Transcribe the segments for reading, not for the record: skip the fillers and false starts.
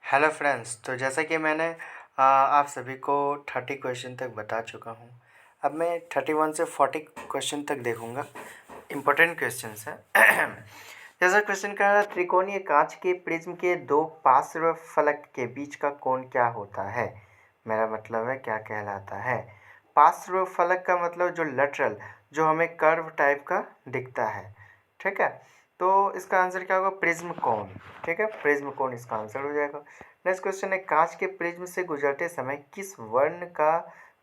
Hello friends. तो जैसा कि मैंने आप सभी को 30 क्वेश्चन तक बता चुका हूँ। अब मैं 31 से 40 क्वेश्चन तक देखूँगा। इम्पोर्टेंट क्वेश्चंस हैं। जैसा क्वेश्चन कह रहा है, त्रिकोणीय कांच के प्रिज्म के दो पार्श्व फलक के बीच का कोण क्या होता है। मेरा मतलब है क्या कहलाता है। पार्श्व फलक का मतलब जो लेटरल, जो हमें कर्व टाइप का दिखता है। ठीक है, तो इसका आंसर क्या होगा, प्रिज्म कोण। ठीक है, प्रिज्म कोण इसका आंसर हो जाएगा। नेक्स्ट क्वेश्चन है, कांच के प्रिज्म से गुजरते समय किस वर्ण का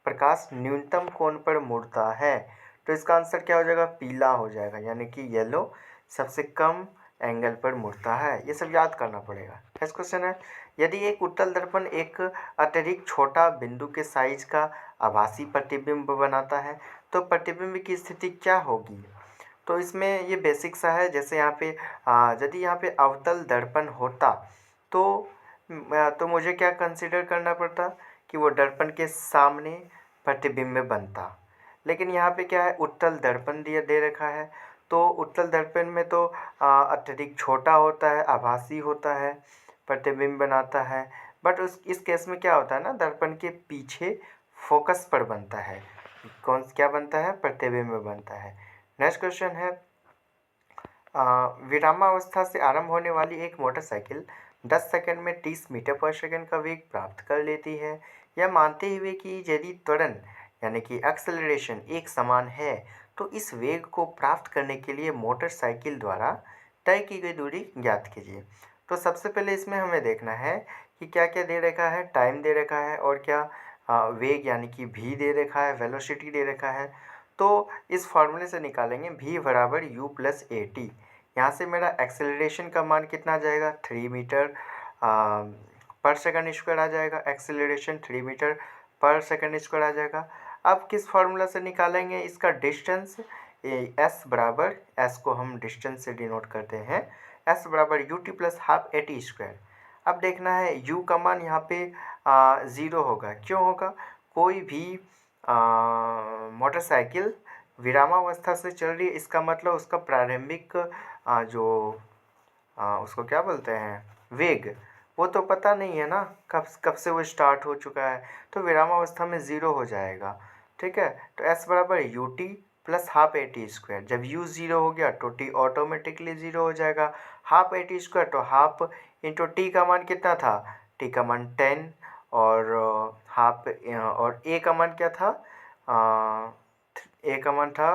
प्रकाश न्यूनतम कोण पर मुड़ता है। तो इसका आंसर क्या हो जाएगा, पीला हो जाएगा, यानी कि येलो सबसे कम एंगल पर मुड़ता है। ये सब याद करना पड़ेगा। नेक्स्ट क्वेश्चन है, यदि एक उत्तल दर्पण एक अत्यधिक छोटा बिंदु के साइज का आभासी प्रतिबिंब बनाता है तो प्रतिबिंब की स्थिति क्या होगी। तो इसमें ये बेसिक सा है। जैसे यहाँ पे यदि यहाँ पे अवतल दर्पण होता तो मुझे क्या कंसीडर करना पड़ता कि वो दर्पण के सामने प्रतिबिंब बनता। लेकिन यहाँ पे क्या है, उत्तल दर्पण दिया दे रखा है। तो उत्तल दर्पण में तो अत्यधिक छोटा होता है, आभासी होता है, प्रतिबिंब बनाता है। बट इस केस में क्या होता है ना, दर्पण के पीछे फोकस पर बनता है। क्या बनता है, प्रतिबिंब बनता है। नेक्स्ट क्वेश्चन है, विरामावस्था से आरंभ होने वाली एक मोटरसाइकिल 10 सेकंड में 30 मीटर पर सेकंड का वेग प्राप्त कर लेती है। यह मानते हुए कि यदि त्वरण यानी कि एक्सेलरेशन एक समान है तो इस वेग को प्राप्त करने के लिए मोटरसाइकिल द्वारा तय की गई दूरी ज्ञात कीजिए। तो सबसे पहले इसमें हमें देखना है कि क्या क्या दे रखा है, टाइम दे रखा है और क्या वेग यानी कि v दे रखा है, वेलोसिटी दे रखा है। तो इस फॉर्मूले से निकालेंगे v बराबर u प्लस ए टी। यहाँ से मेरा एक्सेलरेशन का मान कितना आ जाएगा, 3 मीटर पर सेकंड स्क्वायर आ जाएगा। एक्सेलरेशन 3 मीटर पर सेकंड स्क्वायर आ जाएगा। अब किस फार्मूला से निकालेंगे इसका डिस्टेंस, s बराबर, s को हम डिस्टेंस से डिनोट करते हैं, s बराबर U T plus half A T square. अब देखना है u का मान यहाँ पे 0 होगा। क्यों होगा, कोई भी मोटरसाइकिल विरामावस्था से चल रही है, इसका मतलब उसका प्रारंभिक उसको क्या बोलते हैं, वेग, वो तो पता नहीं है ना कब कब से वो स्टार्ट हो चुका है। तो विरामावस्था में 0 हो जाएगा। ठीक है, तो s बराबर U T plus half A T square. जब u 0 हो गया तो t ऑटोमेटिकली 0 हो जाएगा। हाफ ए टी स्क्वायर तो हाफ इंटू टी का मान कितना था, t का मान 10 और हाफ और a का मान क्या था, a का मान था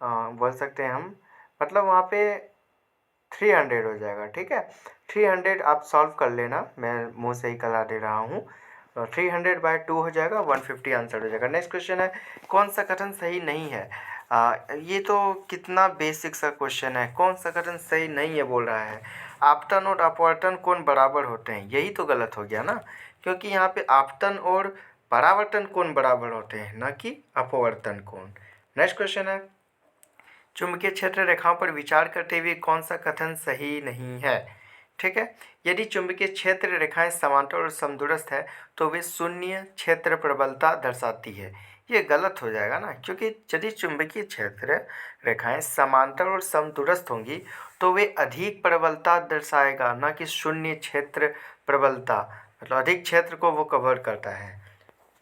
बोल सकते हैं हम, मतलब वहाँ पे 300 हो जाएगा। ठीक है, 300 आप सॉल्व कर लेना, मैं मुंह से ही करा दे रहा हूँ। 300/2 हो जाएगा, 150 आंसर हो जाएगा। नेक्स्ट क्वेश्चन है, कौन सा कथन सही नहीं है। ये तो कितना बेसिक सा क्वेश्चन है, कौन सा कथन सही नहीं है बोल रहा है। आपतन और अपवर्तन कोण बराबर होते हैं, यही तो गलत हो गया ना, क्योंकि यहाँ पे आपतन और परावर्तन कोण बराबर होते हैं, ना कि अपवर्तन कोण। नेक्स्ट क्वेश्चन है, चुंबकीय क्षेत्र रेखाओं पर विचार करते हुए कौन सा कथन सही नहीं है। ठीक है, यदि चुंबकीय क्षेत्र रेखाएं समांतर और समदूरस्थ है तो वे शून्य क्षेत्र प्रबलता दर्शाती है। ये गलत हो जाएगा ना, क्योंकि यदि चुंबकीय क्षेत्र रेखाएं समांतर और समदूरस्थ होंगी तो वे अधिक प्रबलता दर्शाएगा, ना कि शून्य क्षेत्र प्रबलता, मतलब अधिक क्षेत्र को वो कवर करता है।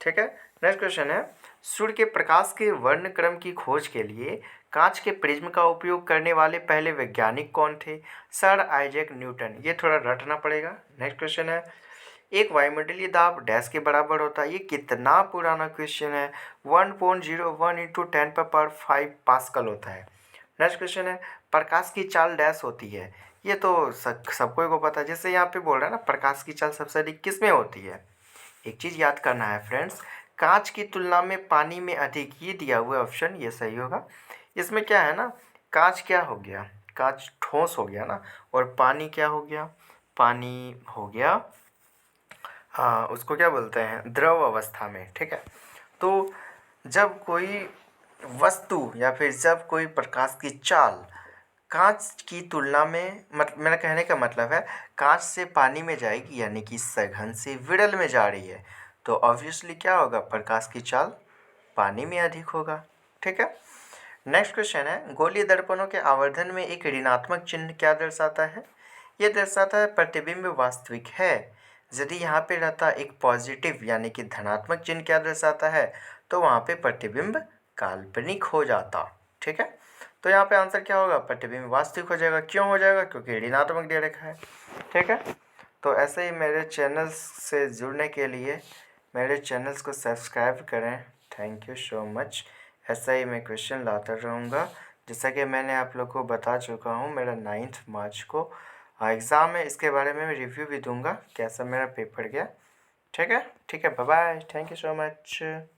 ठीक है, नेक्स्ट क्वेश्चन है, सूर्य के प्रकाश के वर्ण क्रम की खोज के लिए कांच के प्रिज्म का उपयोग करने वाले पहले वैज्ञानिक कौन थे। Sir Isaac Newton. ये थोड़ा रटना पड़ेगा। नेक्स्ट क्वेश्चन है, एक वायुमंडलीय दाब डैश के बराबर होता है। ये कितना पुराना क्वेश्चन है, 1.01 इंटू 10⁵ पास्कल होता है। नेक्स्ट क्वेश्चन है, प्रकाश की चाल डैश होती है। ये तो सबको को पता है। जैसे यहाँ पे बोल रहा है ना, प्रकाश की चाल सबसे अधिक किस में होती है। एक चीज़ याद करना है फ्रेंड्स, कांच की तुलना में पानी में अधिक, ये दिया हुआ ऑप्शन ये सही होगा। इसमें क्या है ना, कांच क्या हो गया, कांच ठोस हो गया ना, और पानी क्या हो गया, पानी हो गया उसको क्या बोलते हैं, द्रव अवस्था में। ठीक है, तो जब कोई वस्तु या फिर जब कोई प्रकाश की चाल कांच की तुलना में, मेरा कहने का मतलब है, कांच से पानी में जाएगी यानी कि सघन से विरल में जा रही है, तो ऑब्वियसली क्या होगा, प्रकाश की चाल पानी में अधिक होगा। ठीक है, नेक्स्ट क्वेश्चन है, गोलीय दर्पणों के आवर्धन में एक ऋणात्मक चिन्ह क्या दर्शाता है। ये दर्शाता है प्रतिबिंब वास्तविक है। यदि यहाँ पे रहता एक पॉजिटिव यानी कि धनात्मक चिन्ह क्या दर्शाता है, तो वहाँ पे प्रतिबिंब काल्पनिक हो जाता। ठीक है, तो यहाँ पे आंसर क्या होगा, प्रतिबिंब वास्तविक हो जाएगा। क्यों हो जाएगा, क्योंकि ऋणात्मक दे रखा है। ठीक है, तो ऐसे ही मेरे चैनल से जुड़ने के लिए मेरे चैनल्स को सब्सक्राइब करें। Thank you so much. ऐसा ही मैं क्वेश्चन लाता रहूँगा। जैसा कि मैंने आप लोग को बता चुका हूँ, मेरा 9 मार्च को एग्ज़ाम है, इसके बारे में मैं रिव्यू भी दूंगा कैसा मेरा पेपर गया। ठीक है, bye bye, thank you so much.